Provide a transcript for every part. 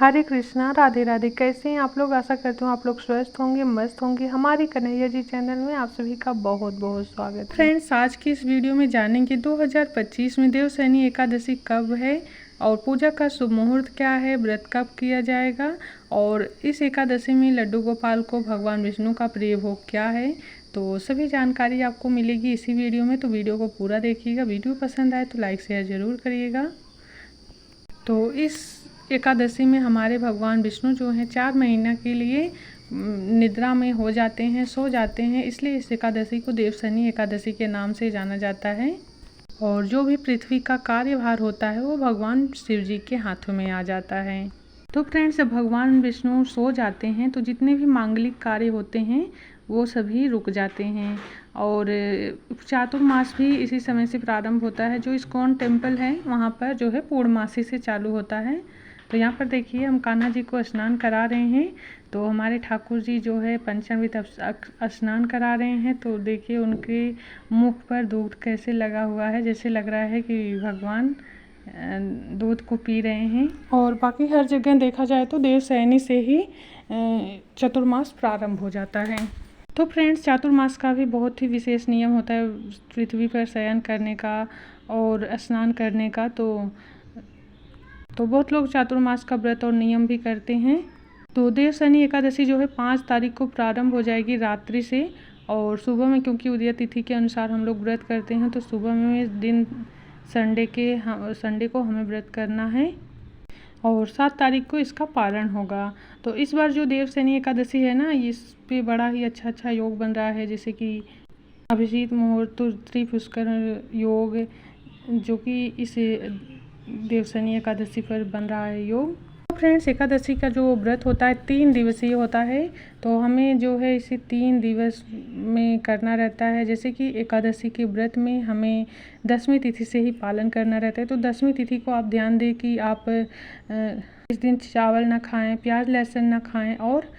हरे कृष्णा, राधे राधे। कैसे हैं आप लोग? आशा करती हूँ आप लोग स्वस्थ होंगे, मस्त होंगे। हमारी कन्हैया जी चैनल में आप सभी का बहुत बहुत स्वागत है। फ्रेंड्स, आज की इस वीडियो में जानेंगे 2025 में देवशयनी एकादशी कब है और पूजा का शुभ मुहूर्त क्या है, व्रत कब किया जाएगा और इस एकादशी में लड्डू गोपाल को भगवान विष्णु का प्रिय भोग क्या है। तो सभी जानकारी आपको मिलेगी इसी वीडियो में, तो वीडियो को पूरा देखिएगा। वीडियो पसंद आए तो लाइक शेयर ज़रूर करिएगा। तो इस एकादशी में हमारे भगवान विष्णु जो हैं 4 महीना के लिए निद्रा में हो जाते हैं, सो जाते हैं, इसलिए इस एकादशी को देवशयनी एकादशी के नाम से जाना जाता है। और जो भी पृथ्वी का कार्यभार होता है वो भगवान शिव जी के हाथों में आ जाता है। तो फ्रेंड्स, जब भगवान विष्णु सो जाते हैं तो जितने भी मांगलिक कार्य होते हैं वो सभी रुक जाते हैं। और चातुर्मास भी इसी समय से प्रारंभ होता है। जो इस्कॉन टेम्पल है वहाँ पर जो है पूर्णमासी से चालू होता है। तो यहाँ पर देखिए हम कान्हा जी को स्नान करा रहे हैं। तो हमारे ठाकुर जी जो है पंचामृत स्नान करा रहे हैं। तो देखिए उनके मुख पर दूध कैसे लगा हुआ है, जैसे लग रहा है कि भगवान दूध को पी रहे हैं। और बाकी हर जगह देखा जाए तो देवशयनी से ही चतुर्मास प्रारंभ हो जाता है। तो फ्रेंड्स, चातुर्मास का भी बहुत ही विशेष नियम होता है पृथ्वी पर शयन करने का और स्नान करने का। तो बहुत लोग चातुर्मास का व्रत और नियम भी करते हैं। तो देवशयनी एकादशी जो है 5 तारीख को प्रारंभ हो जाएगी रात्रि से। और सुबह में, क्योंकि उदय तिथि के अनुसार हम लोग व्रत करते हैं, तो सुबह में दिन संडे को हमें व्रत करना है और 7 तारीख को इसका पारण होगा। तो इस बार जो देवशयनी एकादशी है ना, इस पे बड़ा ही अच्छा योग बन रहा है, जैसे कि अभिजीत मुहूर्त, त्रिपुष्कर योग, जो कि इस देवशयनी एकादशी पर बन रहा है योग। तो फ्रेंड्स, एकादशी का जो व्रत होता है 3 दिवसीय होता है। तो हमें जो है इसे 3 दिवस में करना रहता है। जैसे कि एकादशी के व्रत में हमें 10वीं तिथि से ही पालन करना रहता है। तो 10वीं तिथि को आप ध्यान दें कि आप इस दिन चावल ना खाएं, प्याज लहसुन ना खाएं और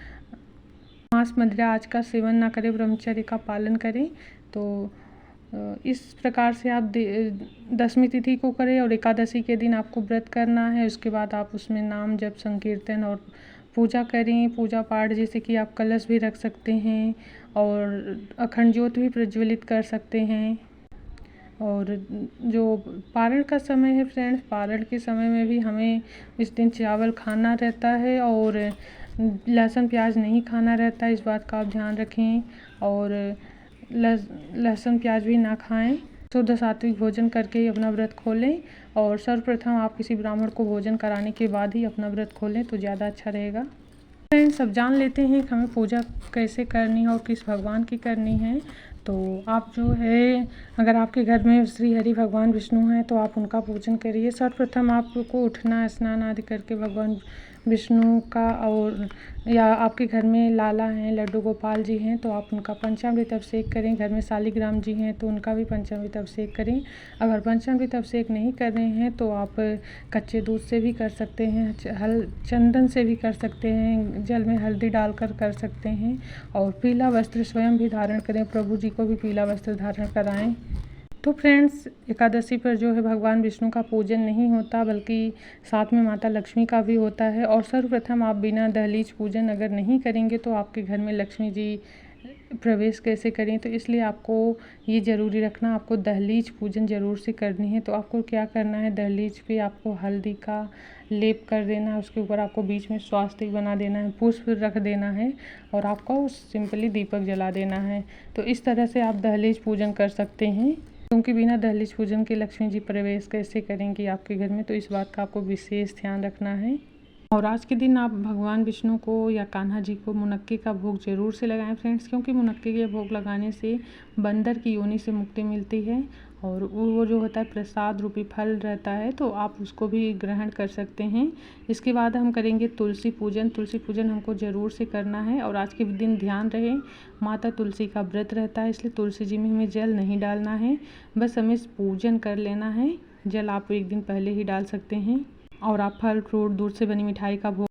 मांस मदिरा आज का सेवन ना करें, ब्रह्मचर्य का पालन करें। तो इस प्रकार से आप 10वीं तिथि को करें और एकादशी के दिन आपको व्रत करना है। उसके बाद आप उसमें नाम जप, संकीर्तन और पूजा करें। पूजा पाठ जैसे कि आप कलश भी रख सकते हैं और अखंड ज्योत भी प्रज्वलित कर सकते हैं। और जो पारण का समय है फ्रेंड्स, पारण के समय में भी हमें इस दिन चावल खाना रहता है और लहसुन प्याज नहीं खाना रहता है। इस बात का आप ध्यान रखें और लहसुन प्याज भी ना खाएं। शुद्ध सात्विक भोजन करके ही अपना व्रत खोलें और सर्वप्रथम आप किसी ब्राह्मण को भोजन कराने के बाद ही अपना व्रत खोलें तो ज़्यादा अच्छा रहेगा। फ्रेंड्स, सब जान लेते हैं कि हमें पूजा कैसे करनी है और किस भगवान की करनी है। तो आप जो है, अगर आपके घर में श्री हरि भगवान विष्णु हैं तो आप उनका पूजन करिए। सर्वप्रथम आपको उठना, स्नान आदि करके भगवान विष्णु का, और या आपके घर में लाला हैं, लड्डू गोपाल जी हैं, तो आप उनका पंचामृत अभिषेक करें। घर में शालिग्राम जी हैं तो उनका भी पंचामृत अभिषेक करें। अगर पंचामृत अभिषेक नहीं कर रहे हैं तो आप कच्चे दूध से भी कर सकते हैं, चंदन से भी कर सकते हैं, जल में हल्दी डालकर कर सकते हैं। और पीला वस्त्र स्वयं भी धारण करें, प्रभु जी को भी पीला वस्त्र धारण कराएं। तो फ्रेंड्स, एकादशी पर जो है भगवान विष्णु का पूजन नहीं होता, बल्कि साथ में माता लक्ष्मी का भी होता है। और सर्वप्रथम आप बिना दहलीज पूजन अगर नहीं करेंगे तो आपके घर में लक्ष्मी जी प्रवेश कैसे करें। तो इसलिए आपको ये ज़रूरी रखना, आपको दहलीज पूजन ज़रूर से करनी है। तो आपको क्या करना है, दहलीज पे आपको हल्दी का लेप कर देना है, उसके ऊपर आपको बीच में स्वास्तिक बना देना है, पुष्प रख देना है और आपको सिंपली दीपक जला देना है। तो इस तरह से आप दहलीज पूजन कर सकते हैं, क्योंकि बिना दहलीज पूजन के लक्ष्मी जी प्रवेश कैसे करेंगी आपके घर में। तो इस बात का आपको विशेष ध्यान रखना है। और आज के दिन आप भगवान विष्णु को या कान्हा जी को मुनक्के का भोग जरूर से लगाएं फ्रेंड्स, क्योंकि मुनक्के के भोग लगाने से बंदर की योनि से मुक्ति मिलती है और वो जो होता है प्रसाद रूपी फल रहता है, तो आप उसको भी ग्रहण कर सकते हैं। इसके बाद हम करेंगे तुलसी पूजन। तुलसी पूजन हमको ज़रूर से करना है। और आज के दिन ध्यान रहे, माता तुलसी का व्रत रहता है, इसलिए तुलसी जी में हमें जल नहीं डालना है, बस हमें पूजन कर लेना है। जल आप 1 दिन पहले ही डाल सकते हैं। और आप फल फ्रूट, दूध से बनी मिठाई का भोग